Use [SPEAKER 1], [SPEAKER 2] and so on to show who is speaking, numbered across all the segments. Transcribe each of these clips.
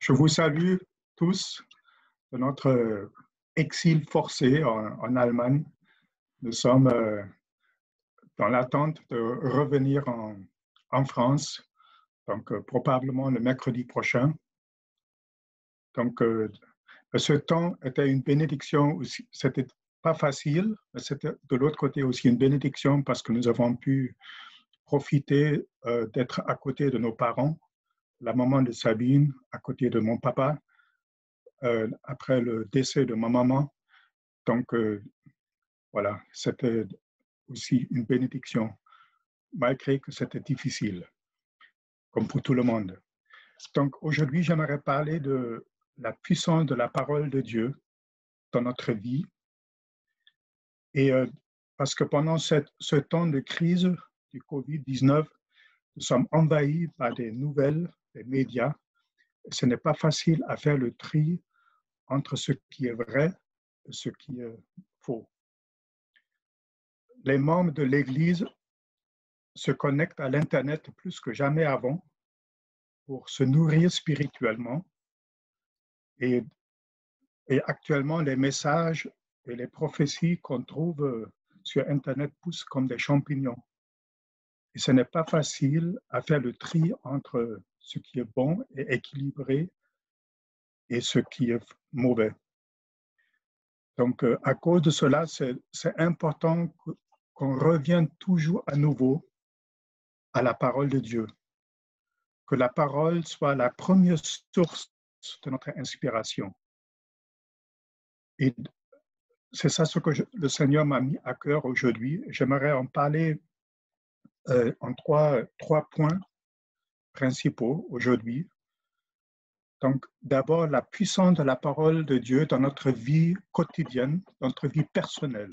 [SPEAKER 1] Je vous salue tous de notre exil forcé en Allemagne. Nous sommes dans l'attente de revenir en France, donc probablement le mercredi prochain. Donc, ce temps était une bénédiction aussi. C'était pas facile, mais c'était de l'autre côté aussi une bénédiction parce que nous avons pu profiter d'être à côté de nos parents, la maman de Sabine, à côté de mon papa, après le décès de ma maman. Donc, voilà, c'était aussi une bénédiction, malgré que c'était difficile, comme pour tout le monde. Donc, aujourd'hui, j'aimerais parler de la puissance de la parole de Dieu dans notre vie. Et parce que pendant ce temps de crise du COVID-19, nous sommes envahis par des nouvelles, des médias. Et ce n'est pas facile à faire le tri entre ce qui est vrai et ce qui est faux. Les membres de l'Église se connectent à l'Internet plus que jamais avant pour se nourrir spirituellement. Et, et actuellement, les messages et les prophéties qu'on trouve sur Internet poussent comme des champignons. Et ce n'est pas facile à faire le tri entre ce qui est bon et équilibré et ce qui est mauvais. Donc, à cause de cela, c'est important qu'on revienne toujours à nouveau à la parole de Dieu. Que la parole soit la première source de notre inspiration. Et c'est ça ce que le Seigneur m'a mis à cœur aujourd'hui. J'aimerais en parler en trois points principaux aujourd'hui. Donc, d'abord, la puissance de la parole de Dieu dans notre vie quotidienne, dans notre vie personnelle,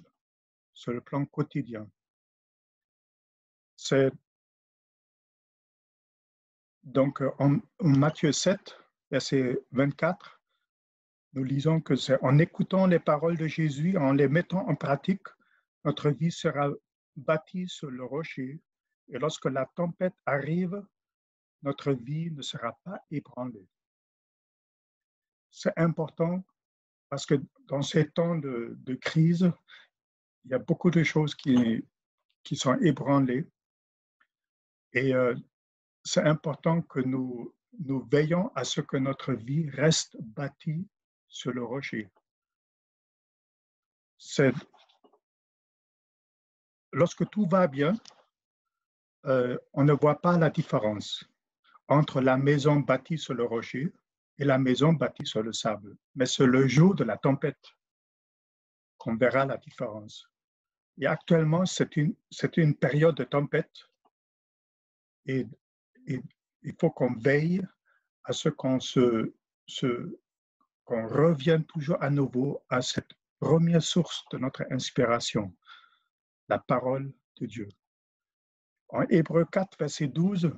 [SPEAKER 1] sur le plan quotidien. C'est donc en Matthieu 7, verset 24, nous lisons que c'est en écoutant les paroles de Jésus, en les mettant en pratique, notre vie sera bâtie sur le rocher. Et lorsque la tempête arrive, notre vie ne sera pas ébranlée. C'est important parce que dans ces temps de crise, il y a beaucoup de choses qui sont ébranlées. Et c'est important que nous veillons à ce que notre vie reste bâtie sur le rocher. Lorsque tout va bien, on ne voit pas la différence entre la maison bâtie sur le rocher et la maison bâtie sur le sable. Mais c'est le jour de la tempête qu'on verra la différence. Et actuellement, c'est une période de tempête et il faut qu'on veille à ce qu'on qu'on revienne toujours à nouveau à cette première source de notre inspiration, la parole de Dieu. En Hébreux 4, verset 12,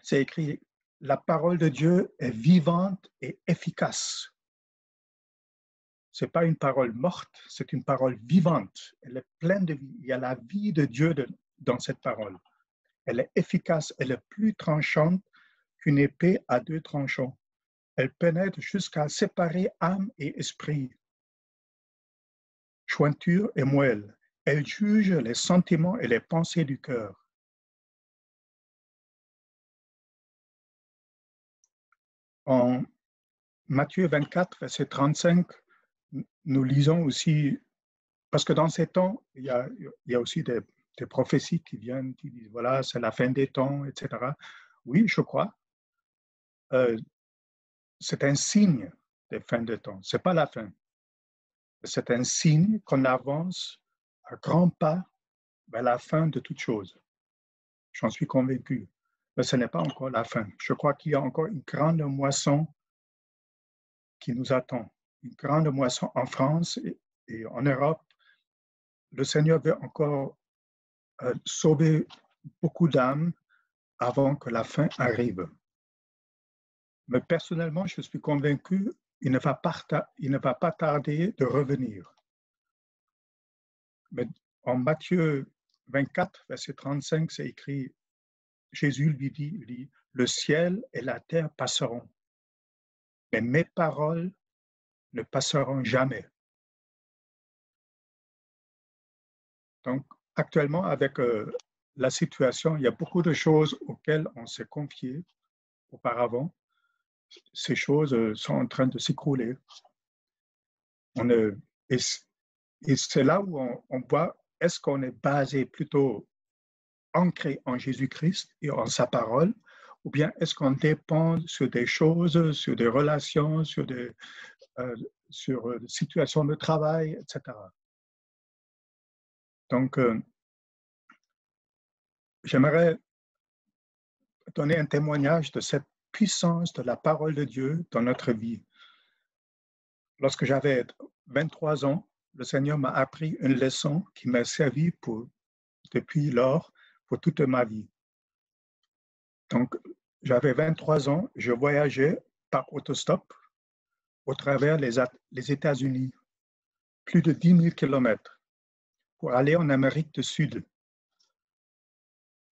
[SPEAKER 1] c'est écrit « La parole de Dieu est vivante et efficace ». Ce n'est pas une parole morte, c'est une parole vivante. Elle est pleine de vie. Il y a la vie de Dieu dans cette parole. Elle est efficace, elle est plus tranchante qu'une épée à deux tranchants. Elle pénètre jusqu'à séparer âme et esprit, jointure et moelle. Elle juge les sentiments et les pensées du cœur. En Matthieu 24, verset 35, nous lisons aussi, parce que dans ces temps, il y a aussi des prophéties qui viennent, qui disent, voilà, c'est la fin des temps, etc. Oui, je crois. C'est un signe des fins des temps. Ce n'est pas la fin. C'est un signe qu'on avance à grands pas vers la fin de toute chose. J'en suis convaincu. Mais ce n'est pas encore la fin. Je crois qu'il y a encore une grande moisson qui nous attend. Une grande moisson en France et en Europe. Le Seigneur veut encore sauver beaucoup d'âmes avant que la fin arrive. Mais personnellement, je suis convaincu qu'il ne va pas tarder de revenir. Mais en Matthieu 24, verset 35, c'est écrit, Jésus lui dit, le ciel et la terre passeront, mais mes paroles ne passeront jamais. Donc, actuellement, avec la situation, il y a beaucoup de choses auxquelles on s'est confié auparavant. Ces choses sont en train de s'écrouler. Et c'est là où on voit, est-ce qu'on est basé plutôt ancré en Jésus-Christ et en sa parole, ou bien est-ce qu'on dépend sur des choses, sur des relations, sur des situations de travail, etc. Donc, j'aimerais donner un témoignage de cette puissance de la parole de Dieu dans notre vie. Lorsque j'avais 23 ans, le Seigneur m'a appris une leçon qui m'a servi depuis lors pour toute ma vie. Donc, j'avais 23 ans, je voyageais par autostop au travers les États-Unis, plus de 10 000 kilomètres, pour aller en Amérique du Sud.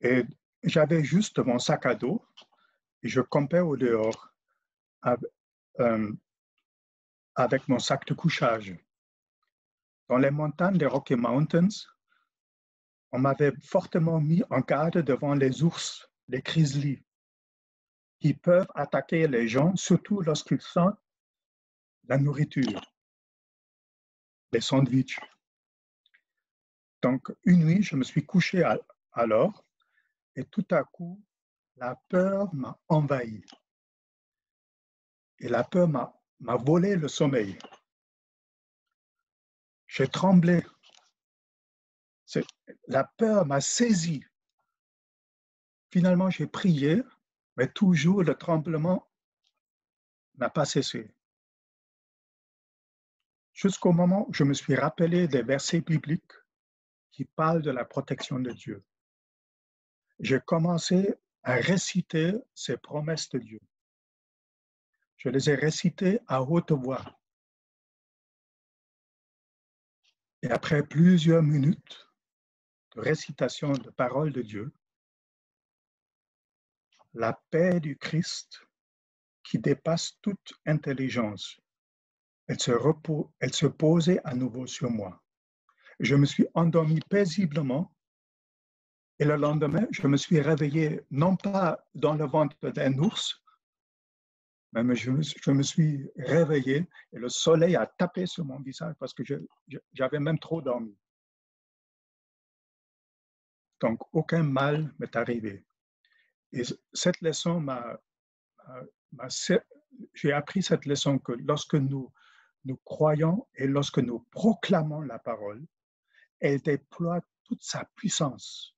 [SPEAKER 1] Et j'avais juste mon sac à dos et je campais au dehors avec mon sac de couchage. Dans les montagnes des Rocky Mountains, on m'avait fortement mis en garde devant les ours, les grizzlies, qui peuvent attaquer les gens, surtout lorsqu'ils sentent la nourriture, les sandwichs. Donc, une nuit, je me suis couché alors et tout à coup, la peur m'a envahi. Et la peur m'a volé le sommeil. J'ai tremblé. La peur m'a saisi. Finalement, j'ai prié, mais toujours le tremblement n'a pas cessé. Jusqu'au moment où je me suis rappelé des versets bibliques qui parlent de la protection de Dieu. J'ai commencé à réciter ces promesses de Dieu. Je les ai récitées à haute voix. Et après plusieurs minutes de récitation de paroles de Dieu, la paix du Christ qui dépasse toute intelligence, elle se posait à nouveau sur moi. Je me suis endormi paisiblement et le lendemain, je me suis réveillé non pas dans le ventre d'un ours, mais je me suis réveillé et le soleil a tapé sur mon visage parce que j'avais même trop dormi. Donc, aucun mal m'est arrivé. Et cette leçon j'ai appris cette leçon que lorsque nous croyons et lorsque nous proclamons la parole, elle déploie toute sa puissance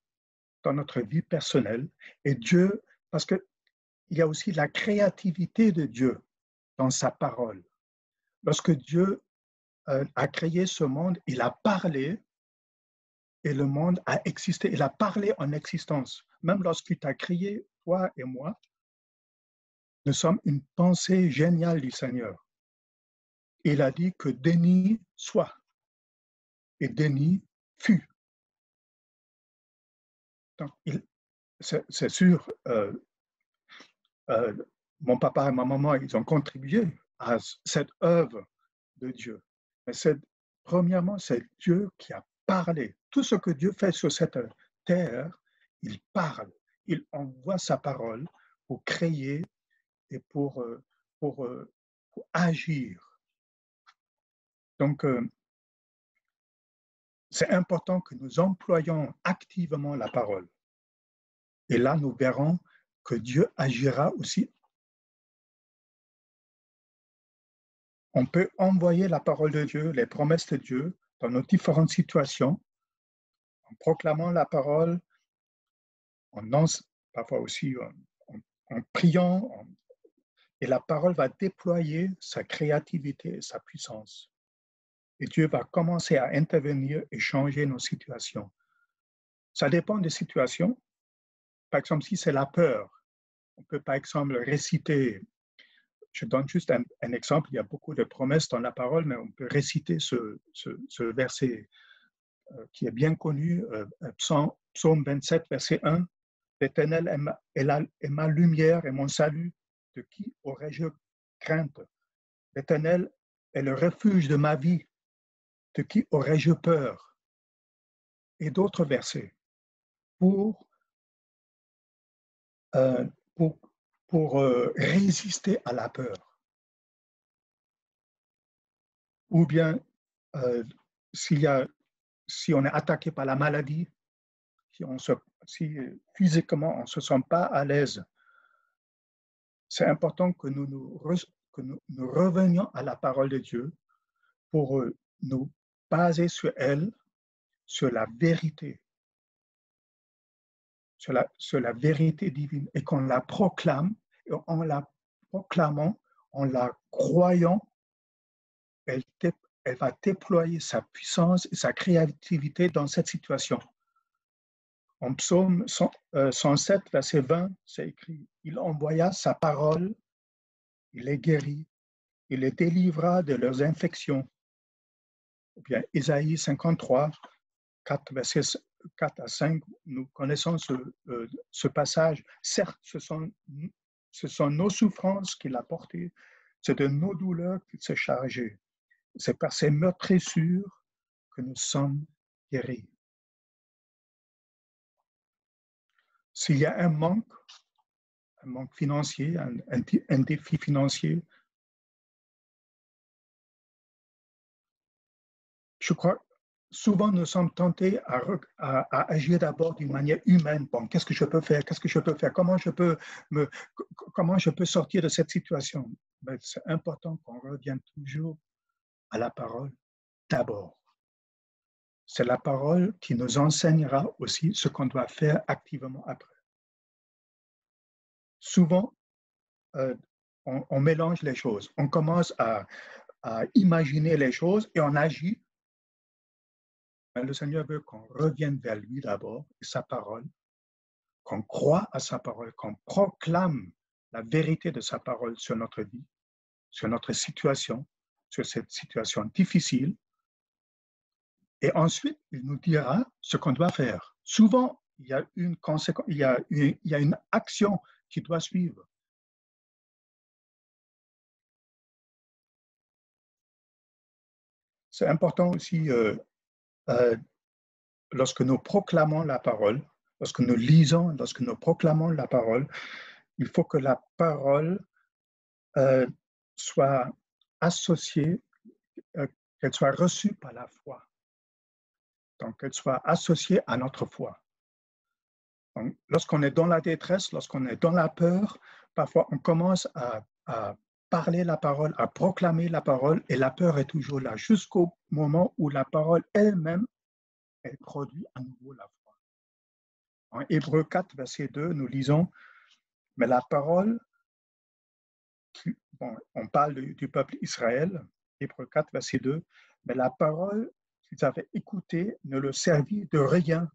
[SPEAKER 1] dans notre vie personnelle. Et Dieu, parce qu'il y a aussi la créativité de Dieu dans sa parole. Lorsque Dieu a créé ce monde, il a parlé et le monde a existé. Il a parlé en existence. Même lorsqu'il t'a créé, toi et moi, nous sommes une pensée géniale du Seigneur. Il a dit que Denis soit et Denis fut. Donc, c'est sûr, mon papa et ma maman, ils ont contribué à cette œuvre de Dieu. Mais premièrement, c'est Dieu qui a parlé. Tout ce que Dieu fait sur cette terre, il parle. Il envoie sa parole pour créer et pour agir. Donc, c'est important que nous employions activement la parole. Et là, nous verrons que Dieu agira aussi. On peut envoyer la parole de Dieu, les promesses de Dieu dans nos différentes situations, en proclamant la parole, parfois aussi en priant, et la parole va déployer sa créativité et sa puissance. Et Dieu va commencer à intervenir et changer nos situations. Ça dépend des situations. Par exemple, si c'est la peur, on peut par exemple réciter, je donne juste un exemple, il y a beaucoup de promesses dans la parole, mais on peut réciter ce verset qui est bien connu, Psaume 27, verset 1. L'Éternel est ma lumière et mon salut, de qui aurais-je crainte. L'Éternel est le refuge de ma vie. De qui aurais-je peur? Et d'autres versets pour, euh, pour, pour résister à la peur. Ou bien, euh, si on est attaqué par la maladie, si physiquement on ne se sent pas à l'aise, c'est important que nous revenions à la parole de Dieu pour nous baser sur elle, sur la vérité, sur la vérité divine, et qu'on la proclame, et en la proclamant, en la croyant, elle va déployer sa puissance et sa créativité dans cette situation. En psaume 107, verset 20, c'est écrit, « Il envoya sa parole, il les guérit, il les délivra de leurs infections. » Ou bien Ésaïe 53, 4, versets 4 à 5, nous connaissons ce passage. Certes, ce sont nos souffrances qu'il a portées, c'est de nos douleurs qu'il s'est chargé. C'est par ses meurtrissures que nous sommes guéris. S'il y a un manque financier, un défi financier, je crois souvent nous sommes tentés à agir d'abord d'une manière humaine. Bon, qu'est-ce que je peux faire? Qu'est-ce que je peux faire? Comment je peux sortir de cette situation? Ben, c'est important qu'on revienne toujours à la parole d'abord. C'est la parole qui nous enseignera aussi ce qu'on doit faire activement après. Souvent, on mélange les choses. On commence à imaginer les choses et on agit. Mais le Seigneur veut qu'on revienne vers lui d'abord et sa parole, qu'on croit à sa parole, qu'on proclame la vérité de sa parole sur notre vie, sur notre situation, sur cette situation difficile. Et ensuite, il nous dira ce qu'on doit faire. Souvent, il y a une conséquence, il y a une action qui doit suivre. C'est important aussi, lorsque nous proclamons la parole, lorsque nous lisons, lorsque nous proclamons la parole, il faut que la parole soit associée, qu'elle soit reçue par la foi. Donc, qu'elle soit associée à notre foi. Donc, lorsqu'on est dans la détresse, lorsqu'on est dans la peur, parfois on commence à parler la parole, à proclamer la parole, et la peur est toujours là, jusqu'au moment où la parole elle-même, elle produit à nouveau la foi. En Hébreux 4, verset 2, nous lisons, « Mais la parole, bon, on parle du peuple Israël, Hébreux 4, verset 2, « Mais la parole qu'ils avaient écoutée ne leur servit de rien,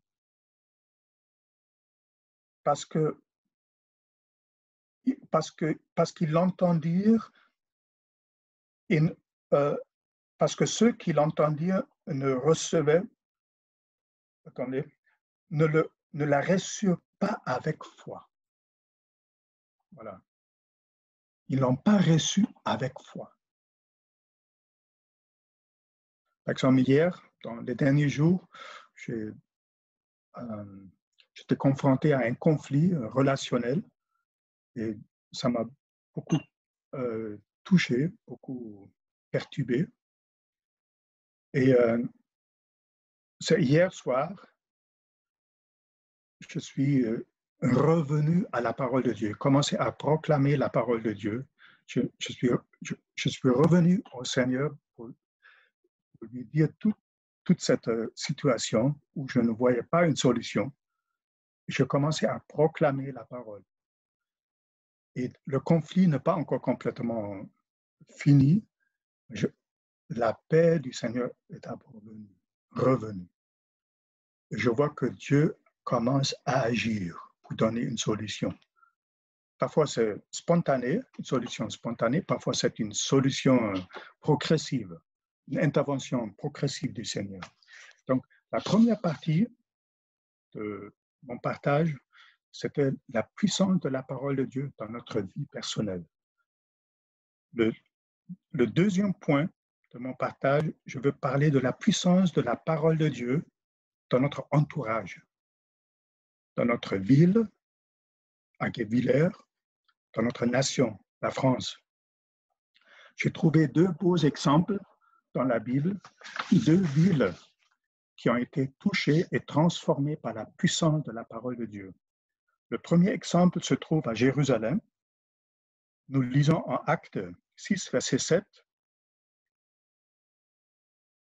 [SPEAKER 1] parce qu'ils l'entendirent, parce que ceux qui l'entendirent ne recevaient, attendez, ne la reçurent pas avec foi. » Voilà. Ils ne l'ont pas reçu avec foi. Par exemple, hier, dans les derniers jours, j'étais confronté à un conflit relationnel et ça m'a beaucoup touché, beaucoup perturbé. Et c'est hier soir, je suis revenu à la parole de Dieu, commencé à proclamer la parole de Dieu. Je suis revenu au Seigneur pour lui dire toute cette situation où je ne voyais pas une solution. Je commençais à proclamer la parole. Et le conflit n'est pas encore complètement fini. La paix du Seigneur est revenue. Je vois que Dieu commence à agir pour donner une solution. Parfois, c'est spontané, une solution spontanée. Parfois, c'est une solution progressive, une intervention progressive du Seigneur. Donc, la première partie de mon partage, c'était la puissance de la parole de Dieu dans notre vie personnelle. Le, le deuxième point de mon partage, je veux parler de la puissance de la parole de Dieu dans notre entourage, dans notre ville, à Guebwiller, dans notre nation, la France. J'ai trouvé deux beaux exemples dans la Bible, deux villes qui ont été touchées et transformées par la puissance de la parole de Dieu. Le premier exemple se trouve à Jérusalem. Nous lisons en Actes 6, verset 7.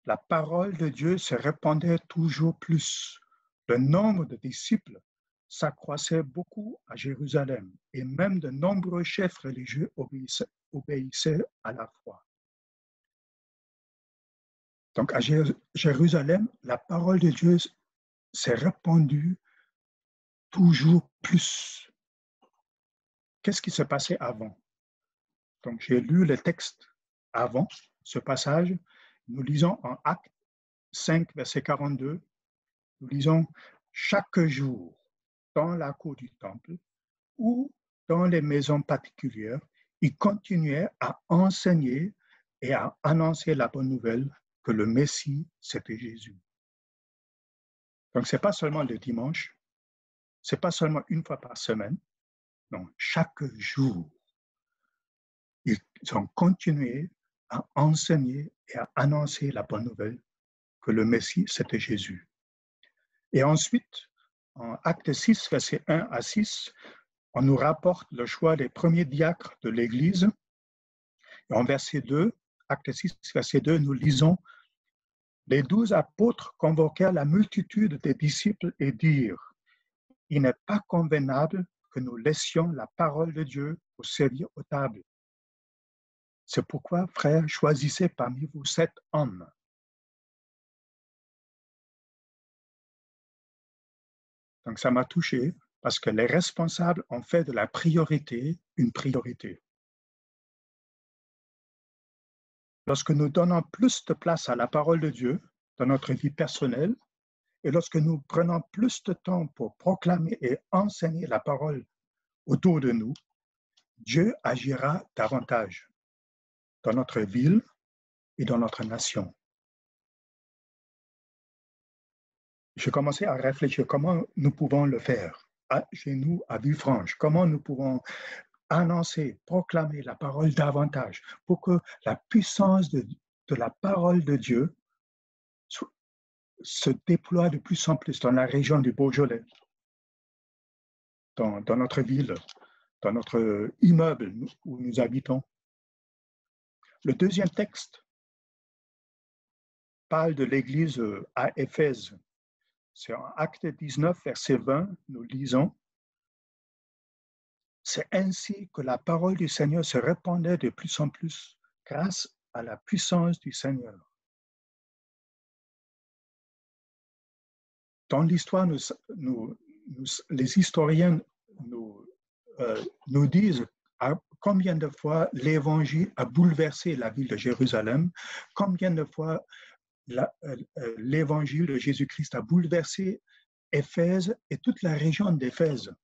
[SPEAKER 1] La parole de Dieu se répandait toujours plus. Le nombre de disciples s'accroissait beaucoup à Jérusalem et même de nombreux chefs religieux obéissaient à la foi. Donc à Jérusalem, la parole de Dieu s'est répandue toujours plus. Qu'est-ce qui se passait avant? Donc j'ai lu le texte avant ce passage. Nous lisons en Actes 5, verset 42. Nous lisons « Chaque jour, dans la cour du temple ou dans les maisons particulières, il continuait à enseigner et à annoncer la bonne nouvelle que le Messie, c'était Jésus. » Donc, ce n'est pas seulement le dimanche, ce n'est pas seulement une fois par semaine, non, chaque jour, ils ont continué à enseigner et à annoncer la bonne nouvelle que le Messie, c'était Jésus. Et ensuite, en Acte 6, versets 1 à 6, on nous rapporte le choix des premiers diacres de l'Église. Et en verset 2, Acte 6, verset 2, nous lisons « Les 12 apôtres convoquèrent la multitude des disciples et dirent « Il n'est pas convenable que nous laissions la parole de Dieu pour servir aux tables. C'est pourquoi, frères, choisissez parmi vous 7 hommes. » Donc ça m'a touché parce que les responsables ont fait de la priorité une priorité. Lorsque nous donnons plus de place à la parole de Dieu dans notre vie personnelle, et lorsque nous prenons plus de temps pour proclamer et enseigner la parole autour de nous, Dieu agira davantage dans notre ville et dans notre nation. J'ai commencé à réfléchir comment nous pouvons le faire chez nous à Villefranche, comment nous pouvons annoncer, proclamer la parole davantage pour que la puissance de la parole de Dieu se déploie de plus en plus dans la région du Beaujolais, dans notre ville, dans notre immeuble où nous habitons. Le deuxième texte parle de l'Église à Éphèse. C'est en Acte 19, verset 20, nous lisons « C'est ainsi que la parole du Seigneur se répandait de plus en plus grâce à la puissance du Seigneur. » Dans l'histoire, les historiens nous disent combien de fois l'Évangile a bouleversé la ville de Jérusalem, combien de fois l'Évangile de Jésus-Christ a bouleversé Éphèse et toute la région d'Éphèse,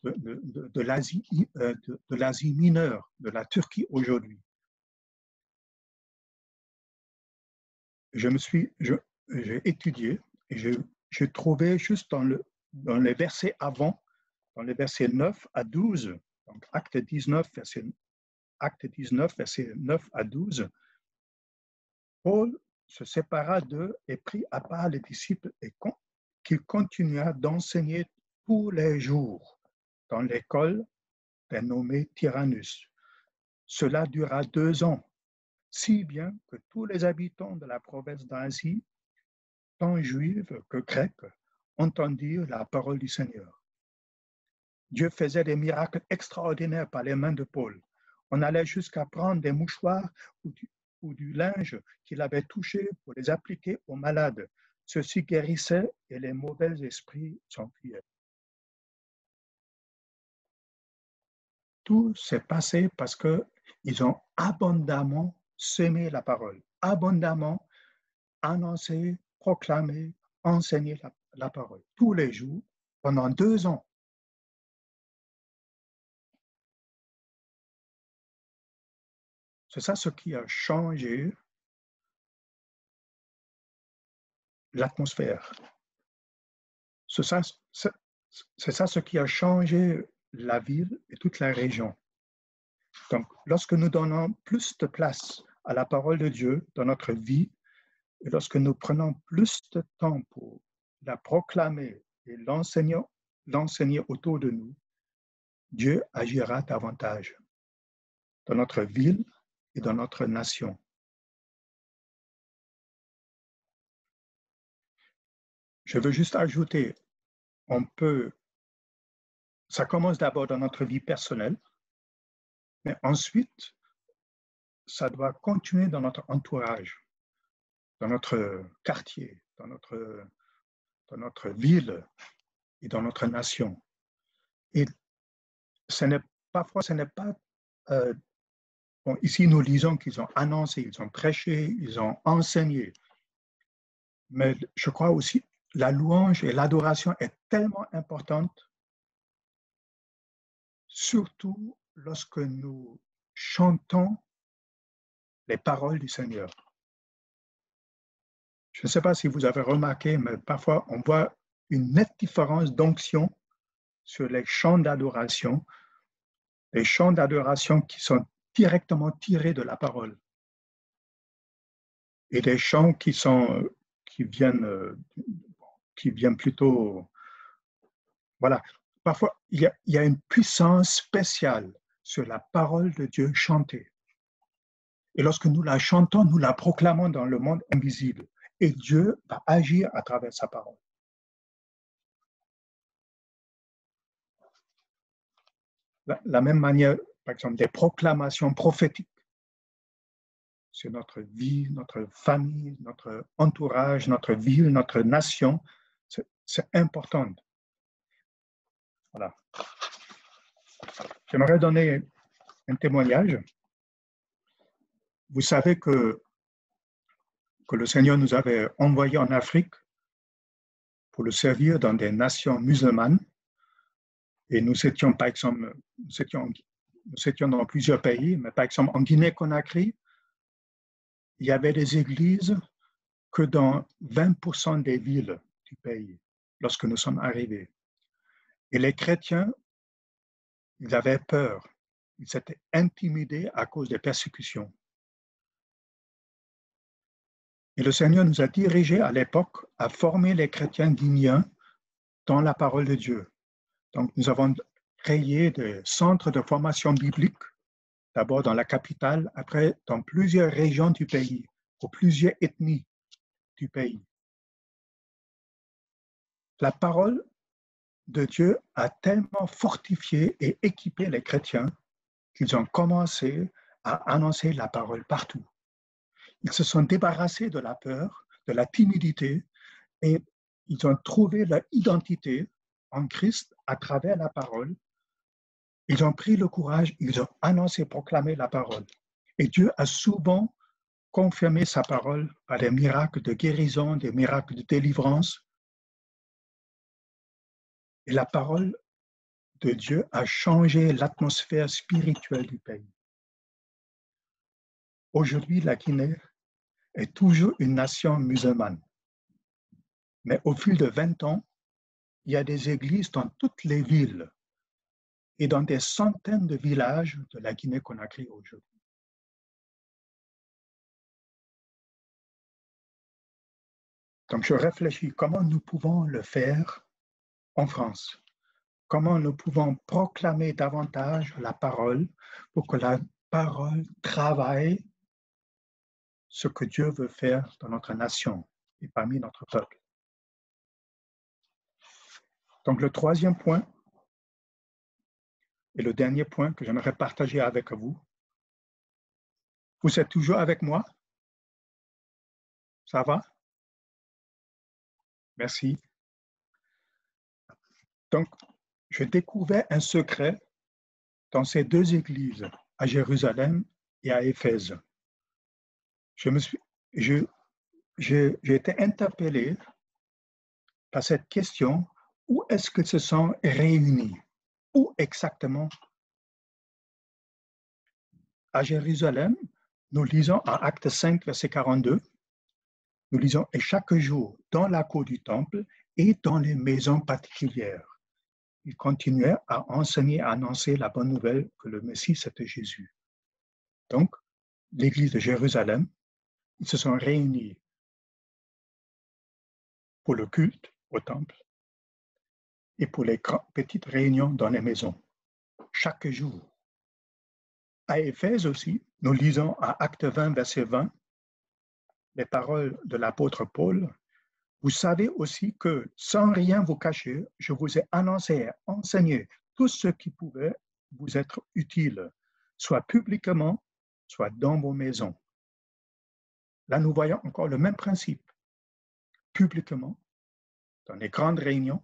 [SPEAKER 1] de l'Asie mineure, de la Turquie aujourd'hui. J'ai étudié et j'ai trouvé juste dans les versets avant, dans les versets 9 à 12, donc Acte 19, versets 9 à 12, Paul se sépara d'eux et prit à part les disciples et qu'il continua d'enseigner tous les jours dans l'école d'un nommé Tyrannus. Cela dura 2 ans, si bien que tous les habitants de la province d'Asie, tant juifs que grecs, entendirent la parole du Seigneur. Dieu faisait des miracles extraordinaires par les mains de Paul. On allait jusqu'à prendre des mouchoirs ou du linge qu'il avait touché pour les appliquer aux malades. Ceux-ci guérissaient et les mauvais esprits s'enfuyaient. Tout s'est passé parce qu'ils ont abondamment semé la parole, abondamment annoncé, proclamé, enseigné la parole, tous les jours, pendant 2 ans. c'est ça ce qui a changé l'atmosphère. C'est ça, c'est ça ce qui a changé la ville et toute la région. Donc, lorsque nous donnons plus de place à la parole de Dieu dans notre vie, et lorsque nous prenons plus de temps pour la proclamer et l'enseigner autour de nous, Dieu agira davantage dans notre ville et dans notre nation. Je veux juste ajouter, ça commence d'abord dans notre vie personnelle, mais ensuite, ça doit continuer dans notre entourage, dans notre quartier, dans notre ville et dans notre nation. Et parfois, ce n'est pas... bon, ici, nous lisons qu'ils ont annoncé, ils ont prêché, ils ont enseigné. Mais je crois aussi, la louange et l'adoration est tellement importante, surtout lorsque nous chantons les paroles du Seigneur. Je ne sais pas si vous avez remarqué, mais parfois on voit une nette différence d'onction sur les chants d'adoration qui sont directement tirés de la parole, et des chants qui viennent plutôt, voilà. Parfois, il y a une puissance spéciale sur la parole de Dieu chantée. Et lorsque nous la chantons, nous la proclamons dans le monde invisible. Et Dieu va agir à travers sa parole. La même manière, par exemple, des proclamations prophétiques sur notre vie, notre famille, notre entourage, notre ville, notre nation, c'est important. Voilà. J'aimerais donner un témoignage. Vous savez que le Seigneur nous avait envoyés en Afrique pour le servir dans des nations musulmanes. Et nous étions, par exemple, dans plusieurs pays, mais par exemple, en Guinée-Conakry, il y avait des églises que dans 20% des villes du pays, lorsque nous sommes arrivés. Et les chrétiens, ils avaient peur, ils étaient intimidés à cause des persécutions. Et le Seigneur nous a dirigés à l'époque à former les chrétiens guinéens dans la parole de Dieu. Donc, nous avons créé des centres de formation biblique, d'abord dans la capitale, après dans plusieurs régions du pays, pour plusieurs ethnies du pays. La parole de Dieu a tellement fortifié et équipé les chrétiens qu'ils ont commencé à annoncer la parole partout. Ils se sont débarrassés de la peur, de la timidité, et ils ont trouvé leur identité en Christ à travers la parole. Ils ont pris le courage, ils ont annoncé, proclamé la parole. Et Dieu a souvent confirmé sa parole par des miracles de guérison, des miracles de délivrance. Et la parole de Dieu a changé l'atmosphère spirituelle du pays. Aujourd'hui, la Guinée est toujours une nation musulmane. Mais au fil de 20 ans, il y a des églises dans toutes les villes et dans des centaines de villages de la Guinée-Conakry aujourd'hui. Donc, je réfléchis comment nous pouvons le faire en France. Comment nous pouvons proclamer davantage la parole pour que la parole travaille ce que Dieu veut faire dans notre nation et parmi notre peuple. Donc, le troisième point et le dernier point que j'aimerais partager avec vous. Vous êtes toujours avec moi? Ça va? Merci. Donc, je découvrais un secret dans ces deux églises, à Jérusalem et à Éphèse. J'ai été interpellé par cette question, où est-ce que se sont réunis? Où exactement? À Jérusalem, nous lisons à Acte 5, verset 42, nous lisons « Et chaque jour, dans la cour du temple et dans les maisons particulières, ils continuaient à enseigner, à annoncer la bonne nouvelle que le Messie, c'était Jésus. » Donc, l'église de Jérusalem, ils se sont réunis pour le culte au temple et pour les petites réunions dans les maisons, chaque jour. À Éphèse aussi, nous lisons à Acte 20, verset 20, les paroles de l'apôtre Paul. « Vous savez aussi que, sans rien vous cacher, je vous ai annoncé et enseigné tout ce qui pouvait vous être utile, soit publiquement, soit dans vos maisons. » Là, nous voyons encore le même principe. Publiquement, dans les grandes réunions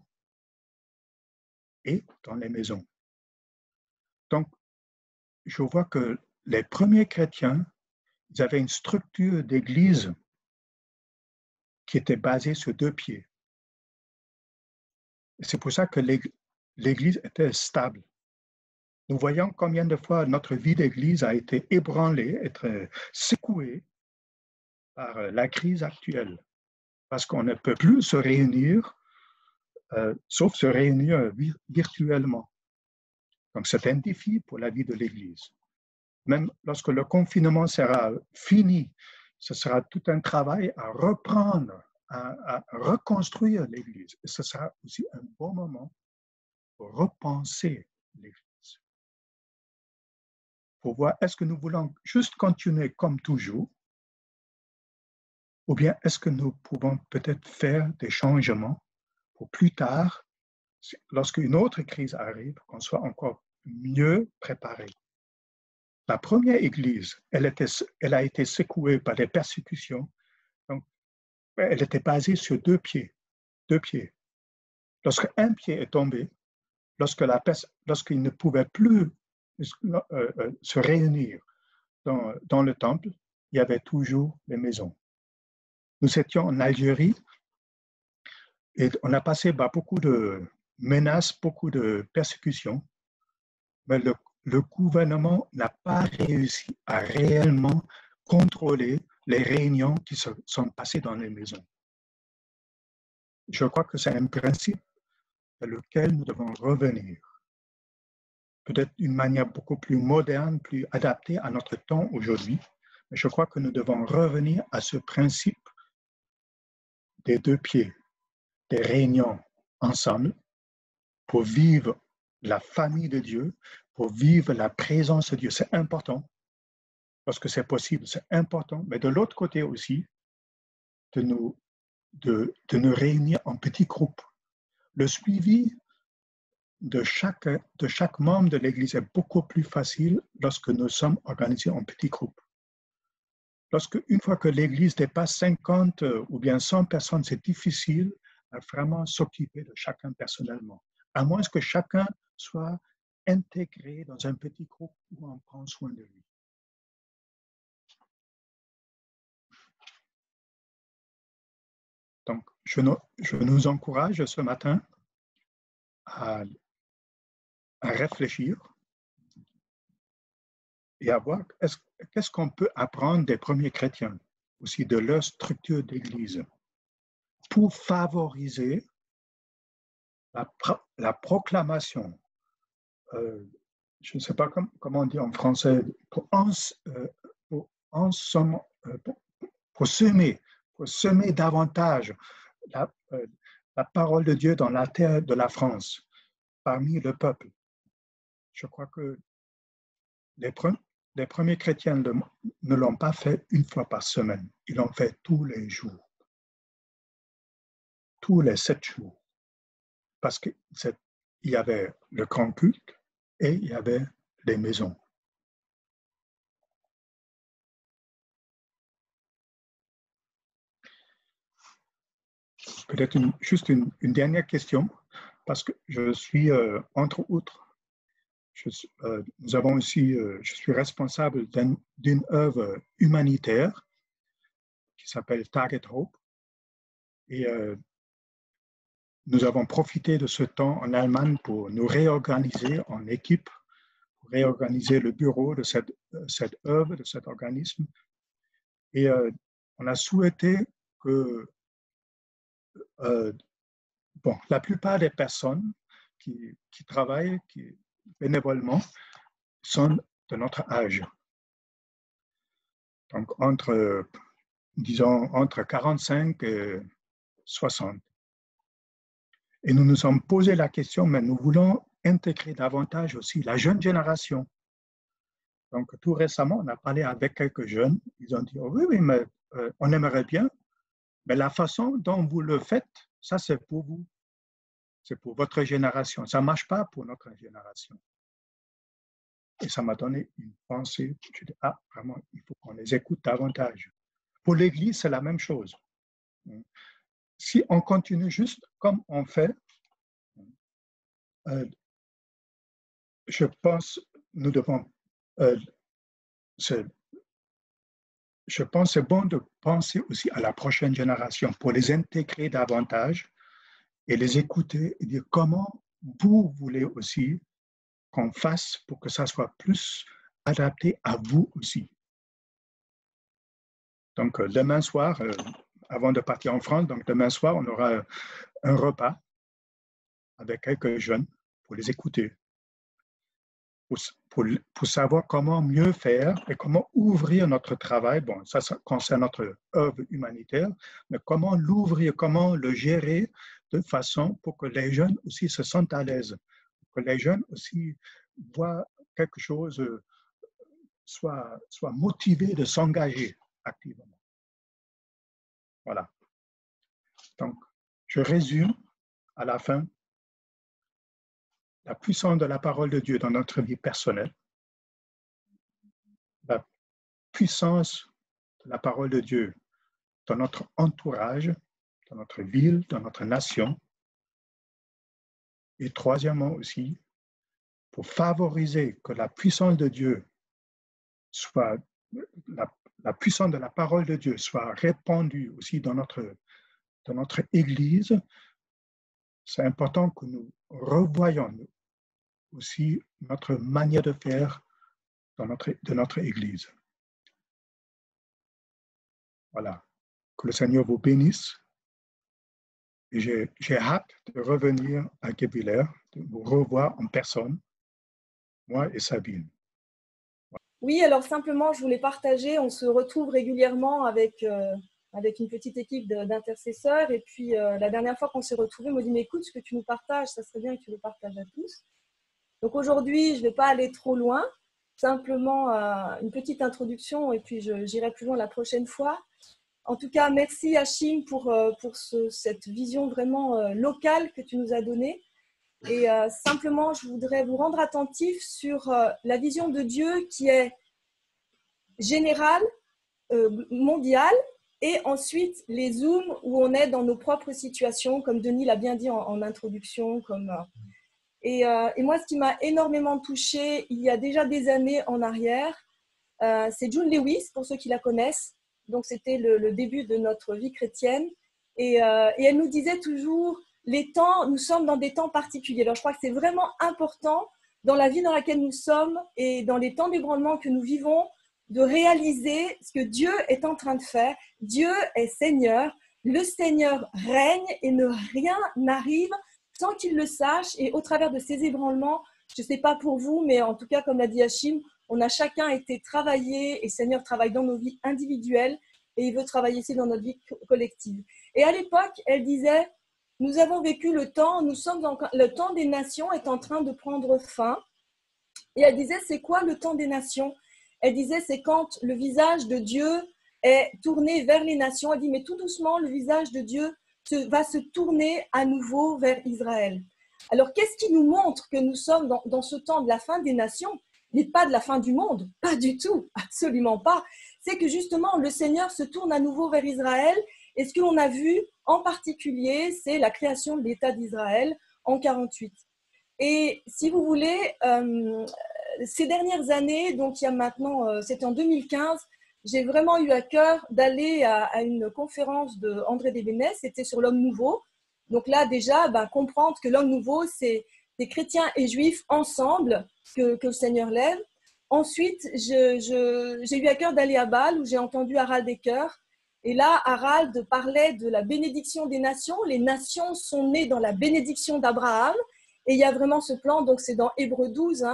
[SPEAKER 1] et dans les maisons. Donc, je vois que les premiers chrétiens, ils avaient une structure d'église qui était basée sur 2 pieds. Et c'est pour ça que l'église était stable. Nous voyons combien de fois notre vie d'église a été ébranlée, être secouée par la crise actuelle, parce qu'on ne peut plus se réunir, sauf se réunir virtuellement. Donc, c'est un défi pour la vie de l'Église. Même lorsque le confinement sera fini, ce sera tout un travail à reprendre, à reconstruire l'Église. Et ce sera aussi un bon moment pour repenser l'Église. Pour voir, est-ce que nous voulons juste continuer comme toujours, ou bien est-ce que nous pouvons peut-être faire des changements pour plus tard, lorsqu'une autre crise arrive, qu'on soit encore mieux préparé. La première Église, elle a été secouée par des persécutions. Donc, elle était basée sur 2 pieds. 2 pieds. Lorsque un pied est tombé, lorsqu'il ne pouvait plus se réunir dans le temple, il y avait toujours les maisons. Nous étions en Algérie et on a passé par beaucoup de menaces, beaucoup de persécutions, mais le gouvernement n'a pas réussi à réellement contrôler les réunions qui se sont passées dans les maisons. Je crois que c'est un principe à lequel nous devons revenir. Peut-être d'une manière beaucoup plus moderne, plus adaptée à notre temps aujourd'hui, mais je crois que nous devons revenir à ce principe des 2 pieds, des réunions ensemble pour vivre la famille de Dieu, pour vivre la présence de Dieu. C'est important, parce que c'est possible, c'est important, mais de l'autre côté aussi, de nous réunir en petits groupes. Le suivi de chaque membre de l'Église est beaucoup plus facile lorsque nous sommes organisés en petits groupes. Une fois que l'Église dépasse 50 ou bien 100 personnes, c'est difficile à vraiment s'occuper de chacun personnellement, à moins que chacun soit intégré dans un petit groupe où on prend soin de lui. Donc, je nous encourage ce matin à réfléchir et à voir qu'est-ce qu'on peut apprendre des premiers chrétiens, aussi de leur structure d'église, pour favoriser la proclamation, je ne sais pas comment on dit en français, pour semer davantage la parole de Dieu dans la terre de la France, parmi le peuple. Je crois que les premiers chrétiens ne l'ont pas fait une fois par semaine. Ils l'ont fait tous les jours, tous les 7 jours. Parce qu'il y avait le grand culte et il y avait les maisons. Peut-être juste une dernière question, parce que je suis, entre autres, nous avons aussi, je suis responsable d'une œuvre humanitaire qui s'appelle Target Hope. Et nous avons profité de ce temps en Allemagne pour nous réorganiser en équipe réorganiser le bureau de cette œuvre, de cet organisme. Et on a souhaité que la plupart des personnes qui travaillent bénévolement sont de notre âge. Donc, entre 45 et 60. Et nous nous sommes posé la question, mais nous voulons intégrer davantage aussi la jeune génération. Donc, tout récemment, on a parlé avec quelques jeunes. Ils ont dit, oh, oui, mais on aimerait bien, mais la façon dont vous le faites, ça, c'est pour vous. C'est pour votre génération. Ça ne marche pas pour notre génération. Et ça m'a donné une pensée. Je dis, vraiment, il faut qu'on les écoute davantage. Pour l'Église, c'est la même chose. Si on continue juste comme on fait, je pense nous devons. Je pense que c'est bon de penser aussi à la prochaine génération pour les intégrer davantage et les écouter et dire comment vous voulez aussi qu'on fasse pour que ça soit plus adapté à vous aussi. Donc, demain soir, avant de partir en France, donc demain soir, on aura un repas avec quelques jeunes pour les écouter, pour savoir comment mieux faire et comment ouvrir notre travail. Bon, ça concerne notre œuvre humanitaire, mais comment l'ouvrir, comment le gérer de façon pour que les jeunes aussi se sentent à l'aise, que les jeunes aussi voient quelque chose, soient motivés de s'engager activement. Voilà. Donc, je résume à la fin la puissance de la parole de Dieu dans notre vie personnelle, la puissance de la parole de Dieu dans notre entourage, dans notre ville, dans notre nation. Et troisièmement aussi, pour favoriser que la puissance de Dieu soit, la puissance de la parole de Dieu soit répandue aussi dans notre Église, c'est important que nous revoyions aussi notre manière de faire de notre Église. Voilà. Que le Seigneur vous bénisse. Et j'ai hâte de revenir à Guebwiller, de vous revoir en personne, moi et Sabine.
[SPEAKER 2] Oui, alors simplement, je voulais partager, on se retrouve régulièrement avec une petite équipe d'intercesseurs. Et puis, la dernière fois qu'on s'est retrouvés, on m'a dit, mais écoute, ce que tu nous partages, ça serait bien que tu le partages à tous. Donc aujourd'hui, je ne vais pas aller trop loin, simplement une petite introduction et puis j'irai plus loin la prochaine fois. En tout cas, merci Achim pour cette vision vraiment locale que tu nous as donnée. Et simplement, je voudrais vous rendre attentif sur la vision de Dieu qui est générale, mondiale, et ensuite les zooms où on est dans nos propres situations, comme Denis l'a bien dit en introduction. Et moi, ce qui m'a énormément touchée il y a déjà des années en arrière, c'est June Lewis, pour ceux qui la connaissent. Donc, c'était le début de notre vie chrétienne. Et elle nous disait toujours, nous sommes dans des temps particuliers. Alors, je crois que c'est vraiment important dans la vie dans laquelle nous sommes et dans les temps d'ébranlement que nous vivons, de réaliser ce que Dieu est en train de faire. Dieu est Seigneur. Le Seigneur règne et rien n'arrive sans qu'il le sache. Et au travers de ces ébranlements, je ne sais pas pour vous, mais en tout cas, comme l'a dit Achim, on a chacun été travaillé et le Seigneur travaille dans nos vies individuelles et il veut travailler ici dans notre vie collective. Et à l'époque, elle disait, nous avons vécu le temps des nations est en train de prendre fin. Et elle disait, c'est quoi le temps des nations? Elle disait, c'est quand le visage de Dieu est tourné vers les nations. Elle dit, mais tout doucement, le visage de Dieu va se tourner à nouveau vers Israël. Alors, qu'est-ce qui nous montre que nous sommes dans ce temps de la fin des nations, mais pas de la fin du monde? Pas du tout, absolument pas. C'est que justement, le Seigneur se tourne à nouveau vers Israël. Et ce que l'on a vu en particulier, c'est la création de l'État d'Israël en 1948. Et si vous voulez, ces dernières années, donc il y a maintenant, c'était en 2015, j'ai vraiment eu à cœur d'aller à une conférence de André Desbénès, c'était sur l'homme nouveau. Donc là, déjà, comprendre que l'homme nouveau, c'est des chrétiens et juifs ensemble que le Seigneur lève. Ensuite, j'ai eu à cœur d'aller à Bâle où j'ai entendu Harald Ecker. Et là, Harald parlait de la bénédiction des nations. Les nations sont nées dans la bénédiction d'Abraham. Et il y a vraiment ce plan, donc c'est dans Hébreux 12,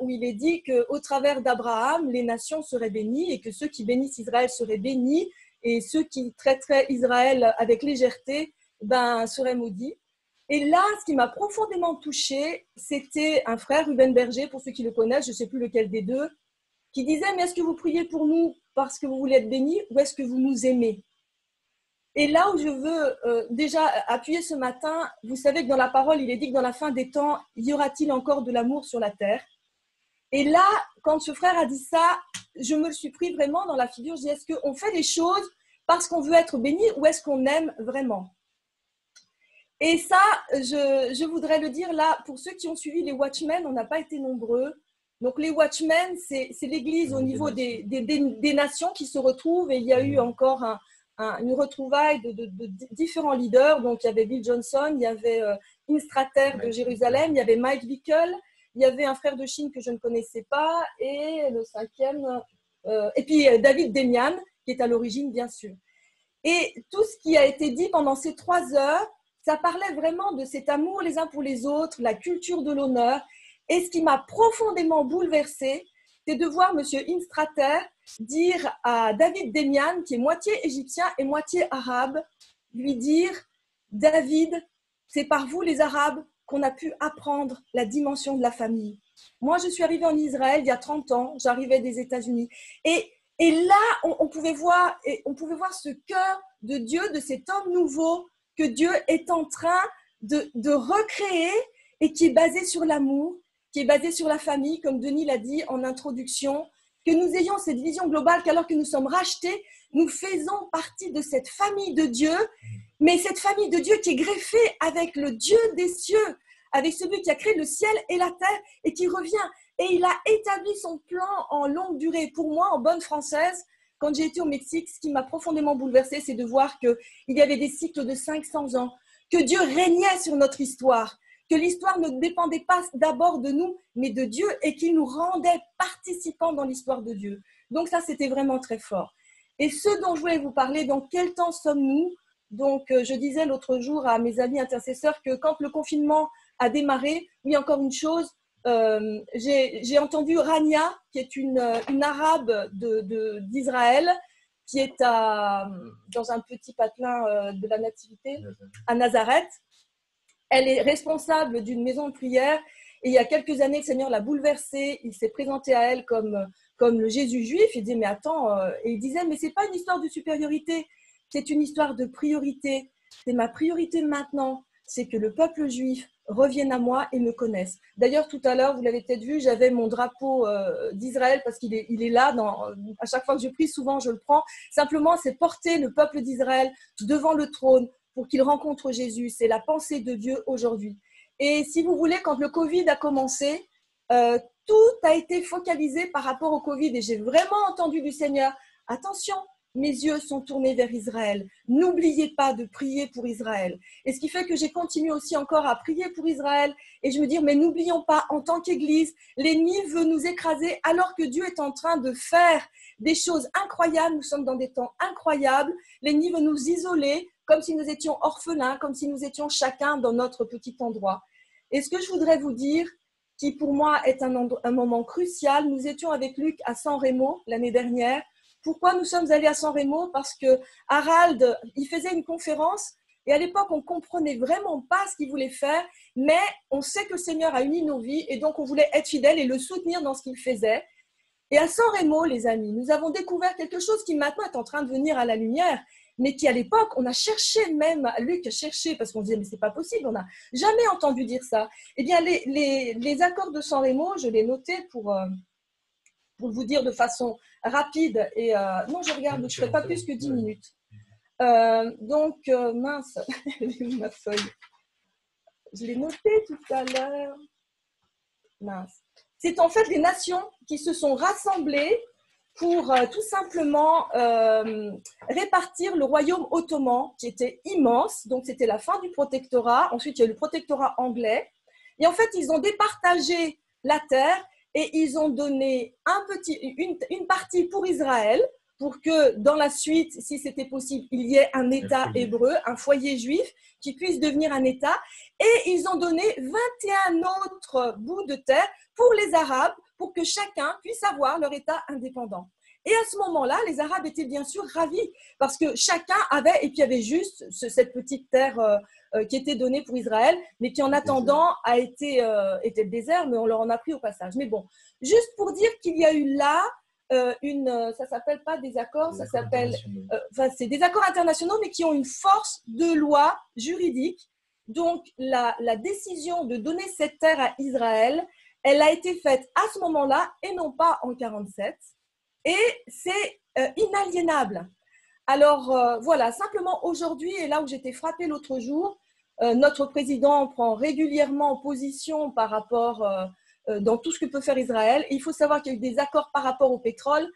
[SPEAKER 2] où il est dit qu'au travers d'Abraham, les nations seraient bénies et que ceux qui bénissent Israël seraient bénis et ceux qui traiteraient Israël avec légèreté seraient maudits. Et là, ce qui m'a profondément touchée, c'était un frère, Ruben Berger, pour ceux qui le connaissent, je ne sais plus lequel des deux, qui disait « Mais est-ce que vous priez pour nous parce que vous voulez être bénis ou est-ce que vous nous aimez ?» Et là où je veux déjà appuyer ce matin, vous savez que dans la parole, il est dit que dans la fin des temps, y aura-t-il encore de l'amour sur la terre? Et là, quand ce frère a dit ça, je me le suis pris vraiment dans la figure. Je dis, est-ce qu'on fait les choses parce qu'on veut être béni ou est-ce qu'on aime vraiment? Et ça, je voudrais le dire là, pour ceux qui ont suivi les Watchmen, on n'a pas été nombreux. Donc les Watchmen, c'est l'église au niveau des nations qui se retrouvent et il y a eu encore une retrouvaille de différents leaders. Donc il y avait Bill Johnson, il y avait Instrater de Jérusalem, il y avait Mike Bickle, il y avait un frère de Chine que je ne connaissais pas et le cinquième, et puis David Demian qui est à l'origine bien sûr. Et tout ce qui a été dit pendant ces 3 heures, ça parlait vraiment de cet amour les uns pour les autres, la culture de l'honneur. Et ce qui m'a profondément bouleversée, c'est de voir M. Instrater dire à David Demian, qui est moitié égyptien et moitié arabe, lui dire « David, c'est par vous les Arabes qu'on a pu apprendre la dimension de la famille. Moi, je suis arrivée en Israël il y a 30 ans, j'arrivais des États-Unis. Et là, on pouvait voir ce cœur de Dieu, de cet homme nouveau que Dieu est en train de recréer et qui est basé sur l'amour, qui est basé sur la famille, comme Denis l'a dit en introduction, que nous ayons cette vision globale qu'alors que nous sommes rachetés, nous faisons partie de cette famille de Dieu, mais cette famille de Dieu qui est greffée avec le Dieu des cieux, avec celui qui a créé le ciel et la terre et qui revient. Et il a établi son plan en longue durée. Pour moi, en bonne française, quand j'ai été au Mexique, ce qui m'a profondément bouleversée, c'est de voir qu'il y avait des cycles de 500 ans, que Dieu régnait sur notre histoire, que l'histoire ne dépendait pas d'abord de nous, mais de Dieu et qu'il nous rendait participants dans l'histoire de Dieu. Donc ça, c'était vraiment très fort. Et ce dont je voulais vous parler, dans quel temps sommes-nous? Donc, je disais l'autre jour à mes amis intercesseurs que quand le confinement a démarré, oui, encore une chose, j'ai entendu Rania, qui est une arabe d'Israël, qui est dans un petit patelin de la Nativité, à Nazareth. Elle est responsable d'une maison de prière et il y a quelques années, le Seigneur l'a bouleversée. Il s'est présenté à elle comme le Jésus juif. Il disait, mais attends, et il disait, mais ce n'est pas une histoire de supériorité, c'est une histoire de priorité. C'est ma priorité maintenant, c'est que le peuple juif revienne à moi et me connaisse. D'ailleurs, tout à l'heure, vous l'avez peut-être vu, j'avais mon drapeau d'Israël parce qu'il est là. À chaque fois que je prie, souvent, je le prends. Simplement, c'est porter le peuple d'Israël devant le trône pour qu'il rencontre Jésus. C'est la pensée de Dieu aujourd'hui. Et si vous voulez, quand le Covid a commencé, tout a été focalisé par rapport au Covid. Et j'ai vraiment entendu du Seigneur, attention, mes yeux sont tournés vers Israël. N'oubliez pas de prier pour Israël. Et ce qui fait que j'ai continué aussi encore à prier pour Israël. Et je me dis, mais n'oublions pas, en tant qu'Église, l'ennemi veut nous écraser alors que Dieu est en train de faire des choses incroyables. Nous sommes dans des temps incroyables. L'ennemi veut nous isoler comme si nous étions orphelins, comme si nous étions chacun dans notre petit endroit. Et ce que je voudrais vous dire, qui pour moi est un moment crucial, nous étions avec Luc à San Remo l'année dernière. Pourquoi nous sommes allés à San Remo? Parce que Harald, il faisait une conférence et à l'époque, on ne comprenait vraiment pas ce qu'il voulait faire, mais on sait que le Seigneur a uni nos vies et donc on voulait être fidèles et le soutenir dans ce qu'il faisait. Et à San Remo, les amis, nous avons découvert quelque chose qui maintenant est en train de venir à la lumière, mais qui à l'époque, on a cherché même, Luc a cherché parce qu'on disait, mais c'est pas possible, on n'a jamais entendu dire ça. Eh bien, les accords de San Remo, je les notais pour vous dire de façon rapide. Et non, je regarde, je ne ferai pas plus que 10 minutes. Mince, ma feuille. Je l'ai noté tout à l'heure. Mince. C'est en fait les nations qui se sont rassemblées pour tout simplement répartir le royaume ottoman qui était immense. Donc, c'était la fin du protectorat. Ensuite, il y a eu le protectorat anglais. Et en fait, ils ont départagé la terre et ils ont donné une partie pour Israël, pour que dans la suite, si c'était possible, il y ait un État hébreu, un foyer juif qui puisse devenir un État. Et ils ont donné 21 autres bouts de terre pour les Arabes, pour que chacun puisse avoir leur État indépendant. Et à ce moment-là, les Arabes étaient bien sûr ravis, parce que chacun avait, et puis il y avait juste cette petite terre qui était donnée pour Israël, mais qui en attendant était le désert, mais on leur en a pris au passage. Mais bon, juste pour dire qu'il y a eu là ça s'appelle pas des accords, ça s'appelle, c'est des accords internationaux, mais qui ont une force de loi juridique. Donc, la décision de donner cette terre à Israël, elle a été faite à ce moment-là et non pas en 1947. Et c'est inaliénable. Alors, voilà, simplement aujourd'hui, et là où j'étais frappée l'autre jour, notre président prend régulièrement position par rapport dans tout ce que peut faire Israël. Et il faut savoir qu'il y a eu des accords par rapport au pétrole.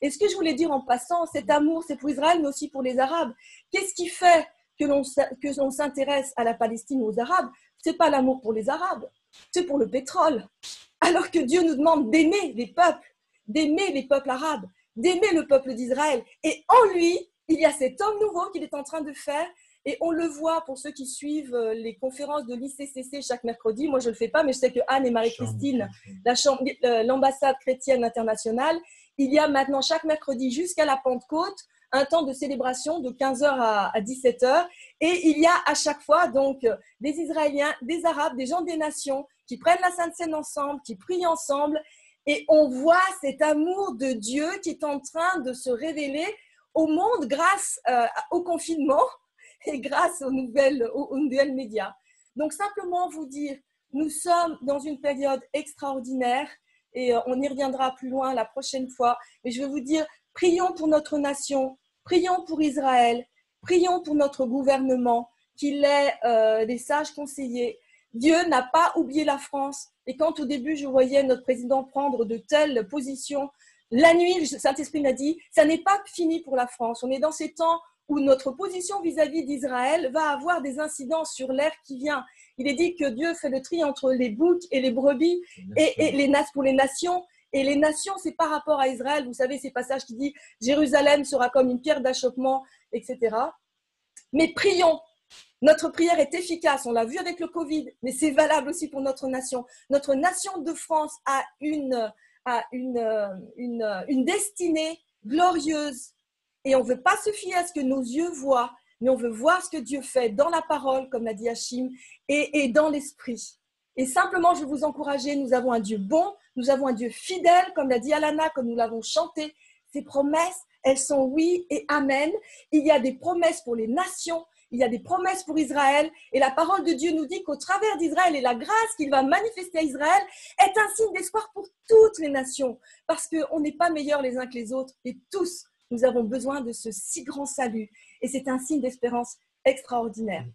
[SPEAKER 2] Et ce que je voulais dire en passant, cet amour, c'est pour Israël, mais aussi pour les Arabes. Qu'est-ce qui fait que l'on s'intéresse à la Palestine ou aux Arabes? Ce n'est pas l'amour pour les Arabes, c'est pour le pétrole. Alors que Dieu nous demande d'aimer les peuples arabes, d'aimer le peuple d'Israël. Et en lui, il y a cet homme nouveau qu'il est en train de faire. Et on le voit pour ceux qui suivent les conférences de l'ICCC chaque mercredi. Moi, je ne le fais pas, mais je sais que Anne et Marie-Christine, l'ambassade chrétienne internationale, il y a maintenant chaque mercredi jusqu'à la Pentecôte un temps de célébration de 15h à 17h. Et il y a à chaque fois donc des Israéliens, des Arabes, des gens des nations qui prennent la Sainte Seine ensemble, qui prient ensemble. Et on voit cet amour de Dieu qui est en train de se révéler au monde grâce au confinement et grâce aux nouvelles médias. Donc, simplement vous dire, nous sommes dans une période extraordinaire et on y reviendra plus loin la prochaine fois. Mais je veux vous dire, prions pour notre nation, prions pour Israël, prions pour notre gouvernement, qu'il ait des sages conseillers. Dieu n'a pas oublié la France. Et quand au début, je voyais notre président prendre de telles positions, la nuit, le Saint-Esprit m'a dit, ça n'est pas fini pour la France. On est dans ces temps où notre position vis-à-vis d'Israël va avoir des incidences sur l'ère qui vient. Il est dit que Dieu fait le tri entre les boucs et les brebis pour les nations. Et les nations, c'est par rapport à Israël. Vous savez, ces passages qui disent « Jérusalem sera comme une pierre d'achoppement », etc. Mais prions. Notre prière est efficace. On l'a vu avec le Covid, mais c'est valable aussi pour notre nation. Notre nation de France a une destinée glorieuse. Et on ne veut pas se fier à ce que nos yeux voient, mais on veut voir ce que Dieu fait dans la parole, comme l'a dit Hachim, et dans l'esprit. Et simplement, je veux vous encourager, nous avons un Dieu bon, nous avons un Dieu fidèle, comme l'a dit Alana, comme nous l'avons chanté. Ces promesses, elles sont oui et amen. Il y a des promesses pour les nations, il y a des promesses pour Israël. Et la parole de Dieu nous dit qu'au travers d'Israël et la grâce qu'il va manifester à Israël est un signe d'espoir pour toutes les nations. Parce qu'on n'est pas meilleurs les uns que les autres et tous, nous avons besoin de ce si grand salut. Et c'est un signe d'espérance extraordinaire.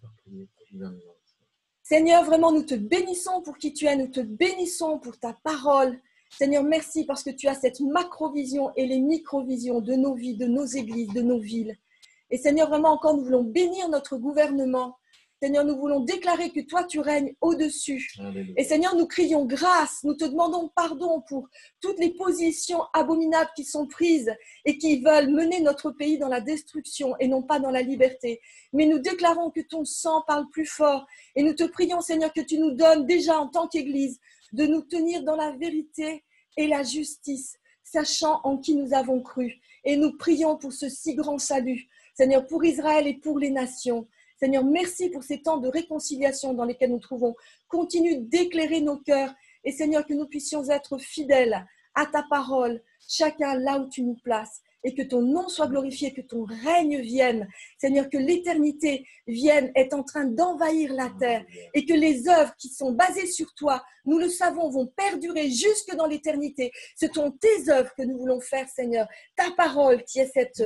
[SPEAKER 2] Seigneur, vraiment, nous te bénissons pour qui tu es. Nous te bénissons pour ta parole. Seigneur, merci parce que tu as cette macrovision et les microvisions de nos vies, de nos églises, de nos villes. Et Seigneur, vraiment encore, nous voulons bénir notre gouvernement. Seigneur, nous voulons déclarer que toi, tu règnes au-dessus. Alléluia. Et Seigneur, nous crions grâce, nous te demandons pardon pour toutes les positions abominables qui sont prises et qui veulent mener notre pays dans la destruction et non pas dans la liberté. Mais nous déclarons que ton sang parle plus fort et nous te prions, Seigneur, que tu nous donnes déjà en tant qu'Église de nous tenir dans la vérité et la justice, sachant en qui nous avons cru. Et nous prions pour ce si grand salut, Seigneur, pour Israël et pour les nations. Seigneur, merci pour ces temps de réconciliation dans lesquels nous trouvons. Continue d'éclairer nos cœurs et Seigneur, que nous puissions être fidèles à ta parole, chacun là où tu nous places et que ton nom soit glorifié, que ton règne vienne. Seigneur, que l'éternité vienne, est en train d'envahir la terre et que les œuvres qui sont basées sur toi, nous le savons, vont perdurer jusque dans l'éternité. Ce sont tes œuvres que nous voulons faire, Seigneur. Ta parole qui est cette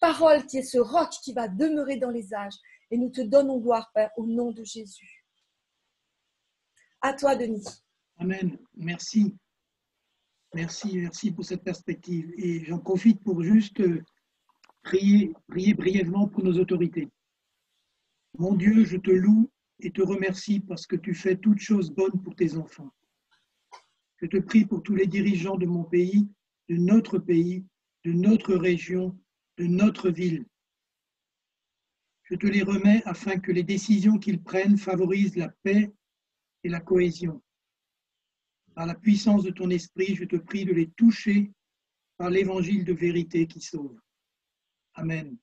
[SPEAKER 2] parole, qui est ce roc qui va demeurer dans les âges. Et nous te donnons gloire, Père, au nom de Jésus. À toi, Denis.
[SPEAKER 3] Amen. Merci. Merci pour cette perspective. Et j'en profite pour juste prier brièvement pour nos autorités. Mon Dieu, je te loue et te remercie parce que tu fais toutes choses bonnes pour tes enfants. Je te prie pour tous les dirigeants de mon pays, de notre région, de notre ville. Je te les remets afin que les décisions qu'ils prennent favorisent la paix et la cohésion. Par la puissance de ton esprit, je te prie de les toucher par l'évangile de vérité qui sauve. Amen.